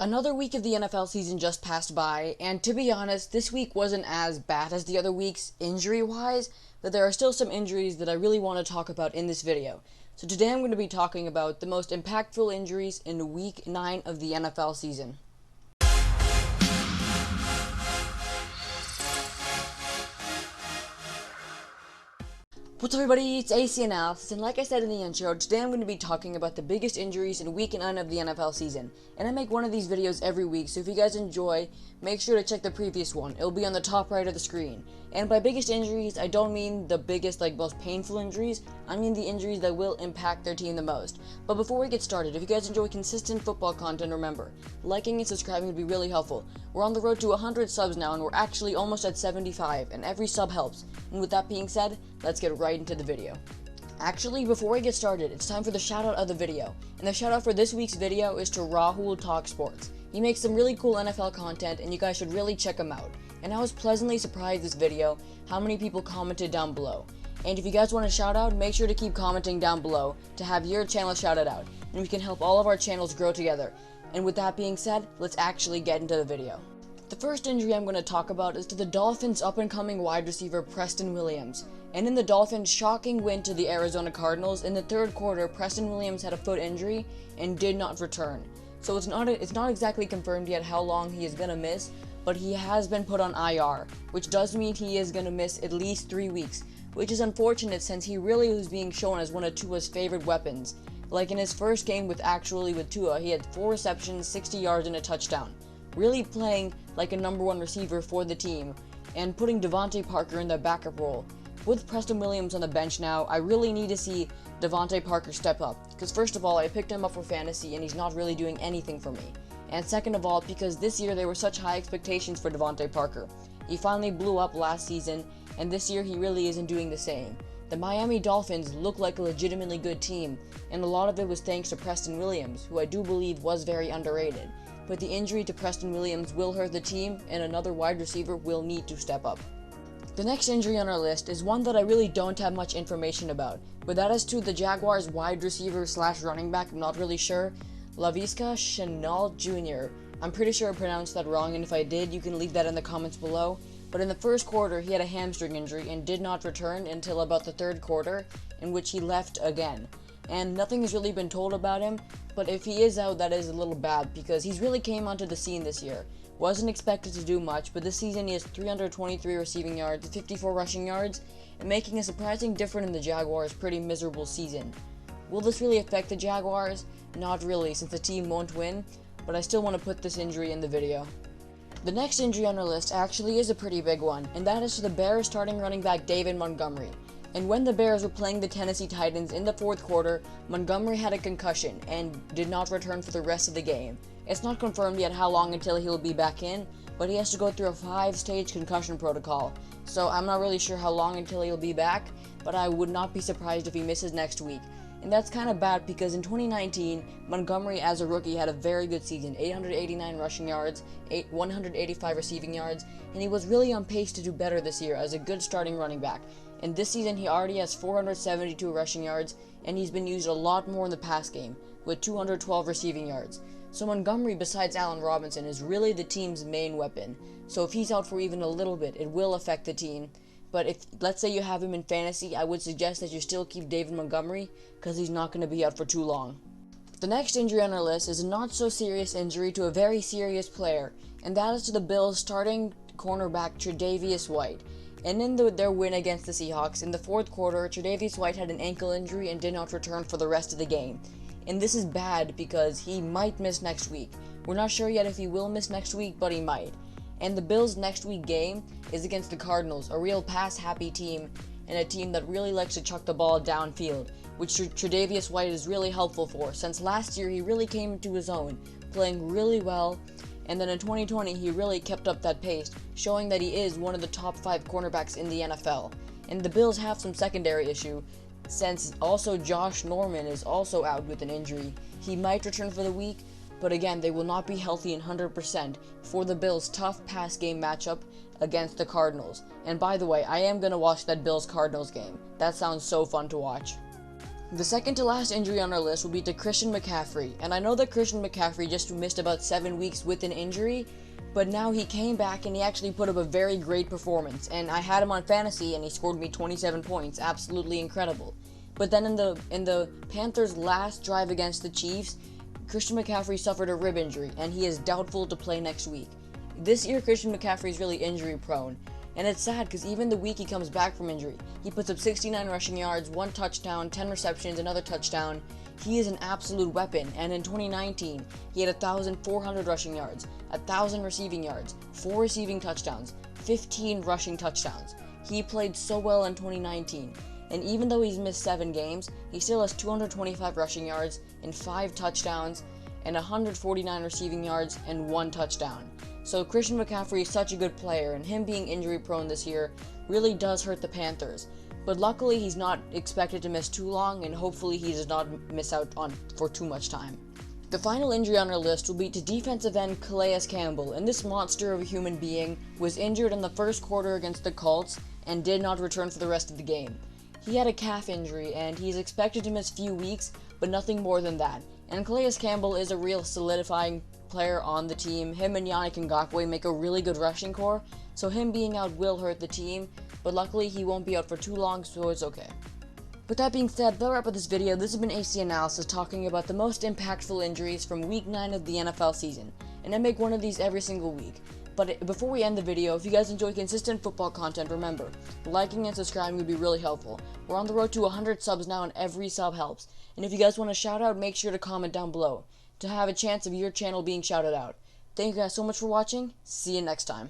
Another week of the NFL season just passed by, and to be honest, this week wasn't as bad as the other weeks injury-wise, but there are still some injuries that I really want to talk about in this video. So today I'm going to be talking about the most impactful injuries in week 9 of the NFL season. What's up everybody, it's AC Analysis, and like I said in the intro, today I'm going to be talking about the biggest injuries in week 9 of the NFL season. And I make one of these videos every week, so if you guys enjoy, make sure to check the previous one. It'll be on the top right of the screen. And by biggest injuries, I don't mean the biggest, most painful injuries, I mean the injuries that will impact their team the most. But before we get started, if you guys enjoy consistent football content, remember, liking and subscribing would be really helpful. We're on the road to 100 subs now, and we're actually almost at 75, and every sub helps. And with that being said, let's get right into the video. Actually, before we get started, it's time for the shoutout of the video. And the shoutout for this week's video is to Rahul Talk Sports. He makes some really cool NFL content, and you guys should really check him out. And I was pleasantly surprised this video how many people commented down below. And if you guys want a shout out, make sure to keep commenting down below to have your channel shouted out, and we can help all of our channels grow together. And with that being said, let's actually get into the video. The first injury I'm going to talk about is to the Dolphins' up-and-coming wide receiver Preston Williams. And in the Dolphins' shocking win to the Arizona Cardinals, in the third quarter, Preston Williams had a foot injury and did not return. So it's not exactly confirmed yet how long he is going to miss, but he has been put on IR, which does mean he is going to miss at least 3 weeks, which is unfortunate since he really was being shown as one of Tua's favorite weapons. Like in his first game with Tua, he had 4 receptions, 60 yards, and a touchdown. Really playing like a number 1 receiver for the team, and putting Devontae Parker in the backup role. With Preston Williams on the bench now, I really need to see Devontae Parker step up, because first of all, I picked him up for fantasy and he's not really doing anything for me. And second of all, because this year there were such high expectations for Devontae Parker. He finally blew up last season, and this year he really isn't doing the same. The Miami Dolphins look like a legitimately good team, and a lot of it was thanks to Preston Williams, who I do believe was very underrated. But the injury to Preston Williams will hurt the team, and another wide receiver will need to step up. The next injury on our list is one that I really don't have much information about, but that is to the Jaguars wide receiver / running back, I'm not really sure, Laviska Shenault Jr. I'm pretty sure I pronounced that wrong, and if I did, you can leave that in the comments below. But in the first quarter, he had a hamstring injury and did not return until about the third quarter, in which he left again. And nothing has really been told about him, but if he is out, that is a little bad, because he's really came onto the scene this year. Wasn't expected to do much, but this season he has 323 receiving yards, 54 rushing yards, and making a surprising difference in the Jaguars' pretty miserable season. Will this really affect the Jaguars? Not really, since the team won't win, but I still want to put this injury in the video. The next injury on our list actually is a pretty big one, and that is to the Bears starting running back David Montgomery. And when the Bears were playing the Tennessee Titans in the fourth quarter, Montgomery had a concussion and did not return for the rest of the game. It's not confirmed yet how long until he will be back in, but he has to go through a 5-stage concussion protocol. So I'm not really sure how long until he'll be back, but I would not be surprised if he misses next week. And that's kind of bad because in 2019, Montgomery as a rookie had a very good season, 889 rushing yards, 185 receiving yards, and he was really on pace to do better this year as a good starting running back. And this season he already has 472 rushing yards, and he's been used a lot more in the pass game, with 212 receiving yards. So Montgomery, besides Allen Robinson, is really the team's main weapon. So if he's out for even a little bit, it will affect the team. But if, let's say you have him in fantasy, I would suggest that you still keep David Montgomery, because he's not going to be out for too long. The next injury on our list is a not-so-serious injury to a very serious player, and that is to the Bills' starting cornerback Tre'Davious White. And in their win against the Seahawks, in the fourth quarter, Tre'Davious White had an ankle injury and did not return for the rest of the game. And this is bad because he might miss next week. We're not sure yet if he will miss next week, but he might. And the Bills' next week game is against the Cardinals, a real pass-happy team, and a team that really likes to chuck the ball downfield, which Tre'Davious White is really helpful for, since last year he really came into his own, playing really well, and then in 2020 he really kept up that pace, showing that he is one of the top 5 cornerbacks in the NFL. And the Bills have some secondary issue, since also Josh Norman is also out with an injury. He might return for the week, but again, they will not be healthy and 100% for the Bills' tough pass game matchup against the Cardinals. And by the way, I am going to watch that Bills-Cardinals game. That sounds so fun to watch. The second to last injury on our list will be to Christian McCaffrey, and I know that Christian McCaffrey just missed about 7 weeks with an injury, but now he came back and he actually put up a very great performance, and I had him on fantasy and he scored me 27 points, absolutely incredible. But then in the Panthers' last drive against the Chiefs, Christian McCaffrey suffered a rib injury, and he is doubtful to play next week. This year, Christian McCaffrey is really injury prone, and it's sad because even the week he comes back from injury, he puts up 69 rushing yards, 1 touchdown, 10 receptions, another touchdown. He is an absolute weapon, and in 2019, he had 1,400 rushing yards, 1,000 receiving yards, 4 receiving touchdowns, 15 rushing touchdowns. He played so well in 2019, and even though he's missed 7 games, he still has 225 rushing yards and 5 touchdowns and 149 receiving yards and 1 touchdown. So Christian McCaffrey is such a good player, and him being injury prone this year really does hurt the Panthers. But luckily he's not expected to miss too long, and hopefully he does not miss out on for too much time. The final injury on our list will be to defensive end Calais Campbell, and this monster of a human being was injured in the first quarter against the Colts and did not return for the rest of the game. He had a calf injury, and he's expected to miss a few weeks, but nothing more than that. And Calais Campbell is a real solidifying player on the team. Him and Yannick Ngakoue make a really good rushing core, so him being out will hurt the team, but luckily he won't be out for too long, so it's okay. With that being said, that'll wrap up this video. This has been AC Analysis talking about the most impactful injuries from Week 9 of the NFL season, and I make one of these every single week. But before we end the video, if you guys enjoy consistent football content, remember, liking and subscribing would be really helpful. We're on the road to 100 subs now, and every sub helps. And if you guys want a shout out, make sure to comment down below to have a chance of your channel being shouted out. Thank you guys so much for watching. See you next time.